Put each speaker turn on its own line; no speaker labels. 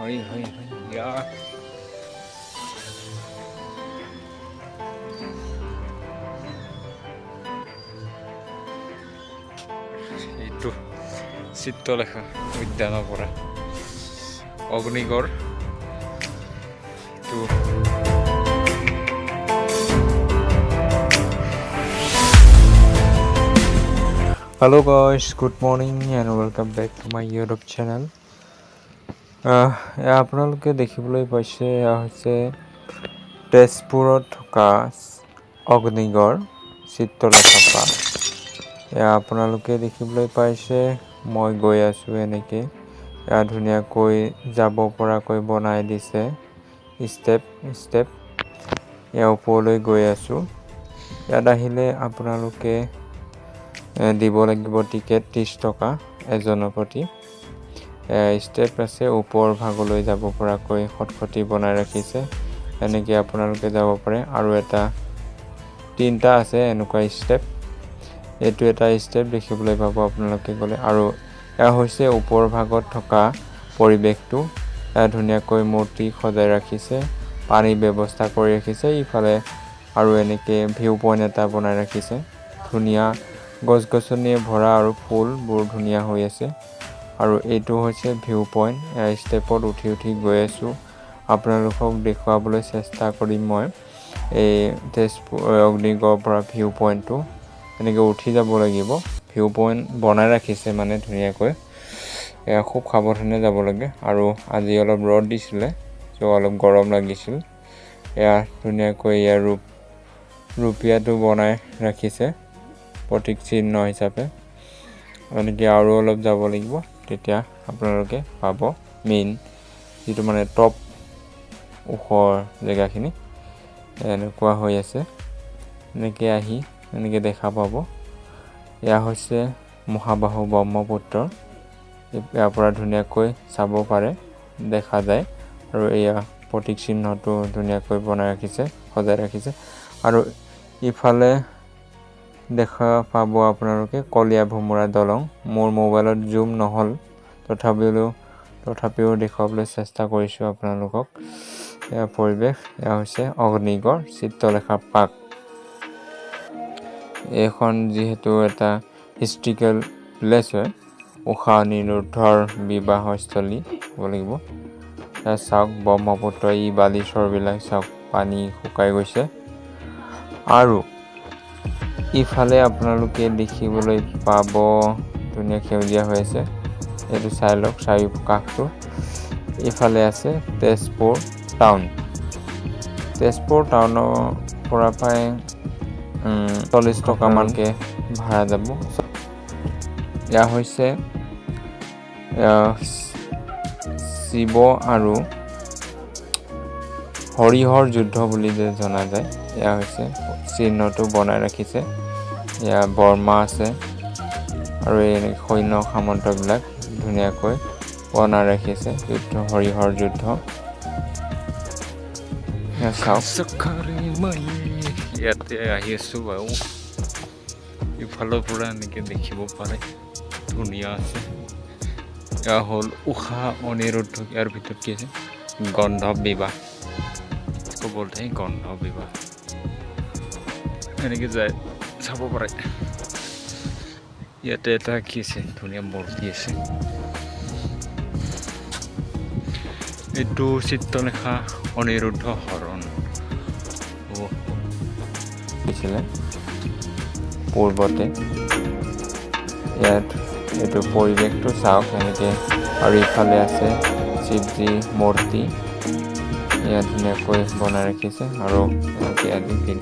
はいはいはい。いやএইটো চিত্ৰলেখা উদ্যানৰ পৰা অগ্নিগড় এইটো Hello guys, good morning and welcome back to my YouTube channel. আপোনালোকে দেখিবলৈ পাইছে এয়া হৈছে তেজপুৰত থকা অগ্নিগড় চিত্ৰলেখা পাৰ্ক। এয়া আপোনালোকে দেখিবলৈ পাইছে মই গৈ আছোঁ এনেকৈ। এয়া ধুনীয়াকৈ যাব পৰাকৈ বনাই দিছে ষ্টেপ ষ্টেপ। এয়া ওপৰলৈ গৈ আছোঁ। ইয়াত আহিলে আপোনালোকে দিব লাগিব টিকেট 30 টকা এজনৰ প্ৰতি। ষ্টেপ আছে ওপৰ ভাগলৈ যাব পৰাকৈ খটখটি বনাই ৰাখিছে। এনেকৈ আপোনালোকে যাব পাৰে। আৰু এটা 3টা আছে এনেকুৱা ষ্টেপ। এইটো এটা ষ্টেপ দেখিবলৈ পাব আপোনালোকে গ'লে। আৰু এয়া হৈছে ওপৰ ভাগত থকা পৰিৱেশটো। ধুনীয়াকৈ মূৰ্তি সজাই ৰাখিছে, পানীৰ ব্যৱস্থা কৰি ৰাখিছে। ইফালে আৰু এনেকৈ ভিউ পইণ্ট এটা বনাই ৰাখিছে। ধুনীয়া গছ-গছনিয়ে ভৰা আৰু ফুলবোৰ ধুনীয়া হৈ আছে। আৰু এইটো হৈছে ভিউ পইণ্ট। ষ্টেপত উঠি উঠি গৈ আছোঁ। আপোনালোকক দেখুৱাবলৈ চেষ্টা কৰিম মই এই তেজপুৰ অগ্নিগড়ৰ পৰা ভিউ পইণ্টটো। এনেকৈ উঠি যাব লাগিব। ভিউ পইণ্ট বনাই ৰাখিছে মানে ধুনীয়াকৈ। খুব সাৱধানে যাব লাগে। আৰু আজি অলপ ৰ'দ দিছিলে, চ' অলপ গৰম লাগিছিল। এয়া ধুনীয়াকৈ ইয়াৰ ৰূপীয়াটো বনাই ৰাখিছে প্ৰতীক চিহ্ন হিচাপে। এনেকৈ আৰু অলপ যাব লাগিব, তেতিয়া আপোনালোকে পাব মেইন যিটো মানে টপ ওখৰ জেগাখিনি। এনেকুৱা হৈ আছে। এনেকৈ আহি এনেকৈ দেখা পাব। এয়া হৈছে মহাবাহু ব্ৰহ্মপুত্ৰ। ইয়াৰ পৰা ধুনীয়াকৈ চাব পাৰে, দেখা যায়। আৰু এয়া প্ৰতীক চিহ্নটো ধুনীয়াকৈ বনাই ৰাখিছে, সজাই ৰাখিছে। আৰু ইফালে দেখা পাব আপোনালোকে কলীয়া ভোমোৰা দলং। মোৰ মোবাইলত জুম নহ'ল, তথাপিও দেখুৱাবলৈ চেষ্টা কৰিছোঁ আপোনালোকক। এয়া পৰিৱেশ। এয়া হৈছে অগ্নিগড় চিত্ৰলেখা পাৰ্ক। এইখন যিহেতু এটা হিষ্ট্ৰিকেল প্লেচ হয়, ঊষা অনিৰুদ্ধৰ বিবাহস্থলী হ'ব লাগিব। এয়া চাওক ব্ৰহ্মপুত্ৰ, ই বালিচৰবিলাক চাওক, পানী শুকাই গৈছে। আৰু ইফালে আপোনালোকে দেখিবলৈ পাব ধুনীয়া সেউজীয়া হৈ আছে। এইটো চাই লওক চাৰিওকাষটো। ইফালে আছে তেজপুৰ টাউন। তেজপুৰ টাউনৰ পৰা প্ৰায় 40 টকামানকৈ ভাড়া যাব। এয়া হৈছে শিৱ আৰু হৰিহৰ যুদ্ধ বুলি যে জনা যায়। এয়া হৈছে চিহ্নটো বনাই ৰাখিছে। এয়া বৰ্মা আছে আৰু এই সৈন্য সামন্তবিলাক ধুনীয়াকৈ বনাই ৰাখিছে। যুদ্ধ, হৰিহৰ যুদ্ধ। ইয়াতে আহি আছোঁ বাৰু। ইফালৰ পৰা এনেকৈ দেখিব পাৰে, ধুনীয়া আছে। এয়া হ'ল ঊষা অনিৰুদ্ধ। ইয়াৰ ভিতৰত কি আছে? গন্ধৱ বিবাহ। বলতে গন্ধৱ বিবাহ এনেকৈ যায়, চাব পাৰে। ইয়াতে এটা কি আছে, ধুনীয়া মূৰ্তি আছে। এইটো চিত্ৰলেখা অনিৰুদ্ধ হৰণ হৈছিলে পূৰ্বতে। ইয়াত এইটো পৰিৱেশটো চাওক এনেকৈ। আৰু ইফালে আছে শিৱজী মূৰ্তি। ইয়াত ধুনীয়াকৈ বনাই ৰাখিছে। আৰু এনেকৈ